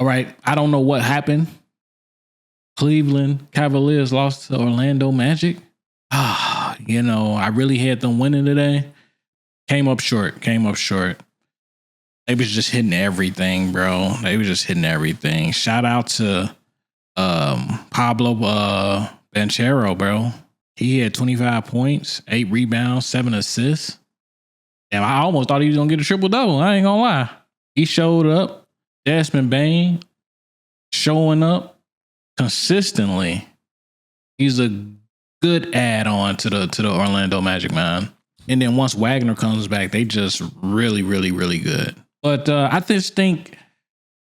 All right, I don't know what happened. Cleveland Cavaliers lost to Orlando Magic. I really had them winning today. Came up short. They was just hitting everything, bro. They was just hitting everything. Shout out to Pablo Banchero, bro. He had 25 points, 8 rebounds, 7 assists. Damn, I almost thought he was gonna get a triple-double. I ain't gonna lie. He showed up. Desmond Bane showing up consistently. He's a good add-on to the Orlando Magic, man. And then once Wagner comes back, they just really, really, really good. But I just think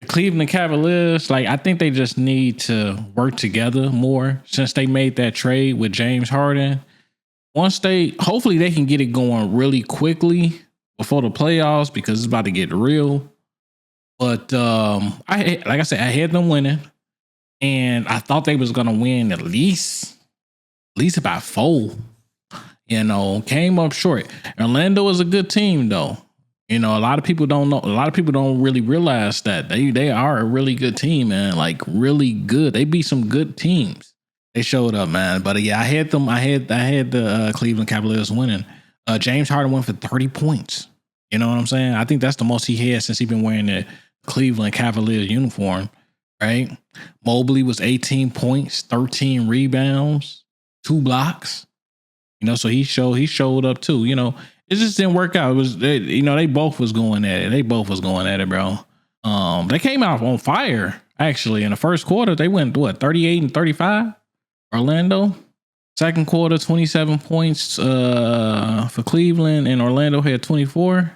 the Cleveland Cavaliers, I think they just need to work together more since they made that trade with James Harden. Hopefully they can get it going really quickly before the playoffs because it's about to get real. But like I said, I had them winning, and I thought they was gonna win at least about 4. Came up short. Orlando is a good team, though. A lot of people don't know. A lot of people don't really realize that they are a really good team, man. Really good. They beat some good teams. They showed up, man. But yeah, I had them. I had the Cleveland Cavaliers winning. James Harden went for 30 points. You know what I'm saying? I think that's the most he had since he's been wearing the Cleveland Cavaliers uniform, right? Mobley was 18 points, 13 rebounds, 2 blocks. So he showed up too. It just didn't work out. It was they both was going at it. Bro. They came out on fire actually in the first quarter. They went 38 and 35. Orlando. Second quarter, 27 points for Cleveland, and Orlando had 24.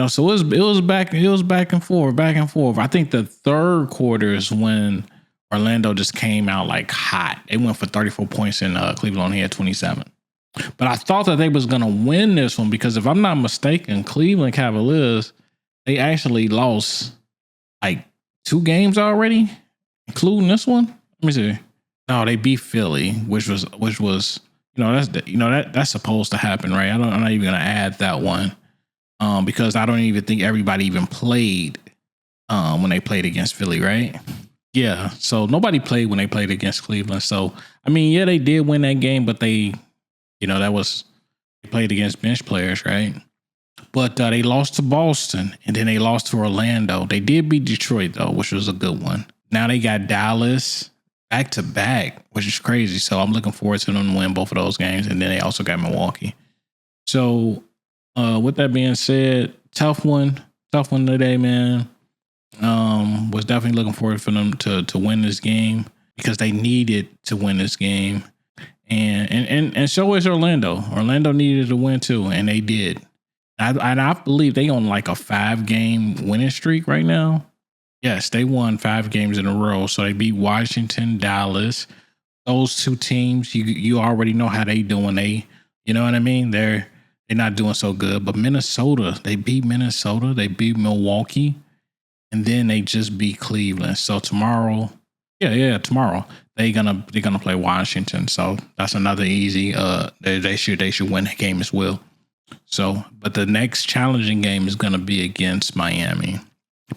So it was back and forth. I think the third quarter is when Orlando just came out hot. They went for 34 points, and Cleveland only had 27. But I thought that they was gonna win this one because if I'm not mistaken, Cleveland Cavaliers, they actually lost 2 games already, including this one. Let me see. No, they beat Philly, which was that's supposed to happen, right? I'm not even gonna add that one. Because I don't even think everybody even played when they played against Philly, right? Yeah, so nobody played when they played against Cleveland. So, they did win that game, but they played against bench players, right? But they lost to Boston, and then they lost to Orlando. They did beat Detroit, though, which was a good one. Now they got Dallas back-to-back, which is crazy. So I'm looking forward to them to win both of those games, and then they also got Milwaukee. So, with that being said, tough one today, man. Was definitely looking forward for them to win this game because they needed to win this game, and so is Orlando. Orlando needed to win too, and they did. I believe they on a 5-game winning streak right now. Yes, they won 5 games in a row, so they beat Washington, Dallas. Those 2 teams, you already know how they doing. You know what I mean? They're not doing so good. But Minnesota, they beat Minnesota. They beat Milwaukee. And then they just beat Cleveland. So tomorrow, tomorrow they're gonna play Washington. So that's another easy. They should win the game as well. So, but the next challenging game is gonna be against Miami.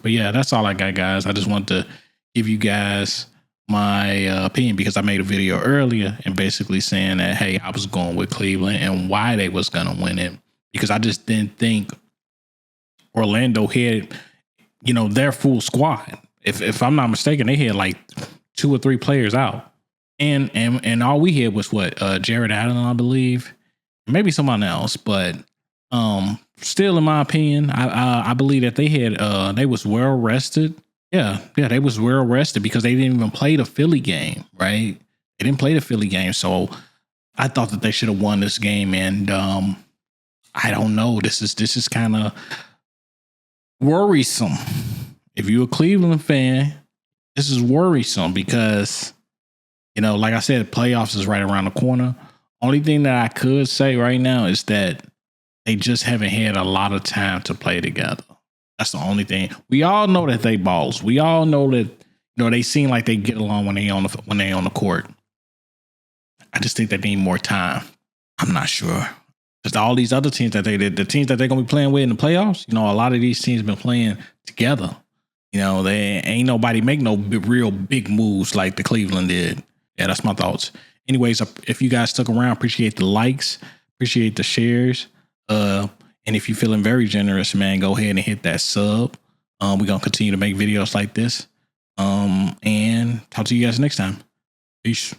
But yeah, that's all I got, guys. I just want to give you guys my opinion because I made a video earlier and basically saying that, hey, I was going with Cleveland and why they was going to win it because I just didn't think Orlando had, their full squad. If I'm not mistaken, they had 2 or 3 players out and all we had was Jared Allen, I believe, maybe someone else, but still in my opinion, I believe that they was well rested. Yeah, they was well rested because they didn't even play the Philly game, right? They didn't play the Philly game, so I thought that they should have won this game. And I don't know. This is kind of worrisome. If you're a Cleveland fan, this is worrisome because like I said, playoffs is right around the corner. Only thing that I could say right now is that they just haven't had a lot of time to play together. That's the only thing. We all know that they balls. We all know that they seem like they get along when they on the court. I just think they need more time. I'm not sure. Because all these other teams the teams that they're gonna be playing with in the playoffs, a lot of these teams have been playing together. You know, they ain't nobody make no real big moves like the Cleveland did. Yeah, that's my thoughts. Anyways, if you guys stuck around, appreciate the likes, appreciate the shares. And if you're feeling very generous, man, go ahead and hit that sub. We're gonna continue to make videos like this. And talk to you guys next time. Peace.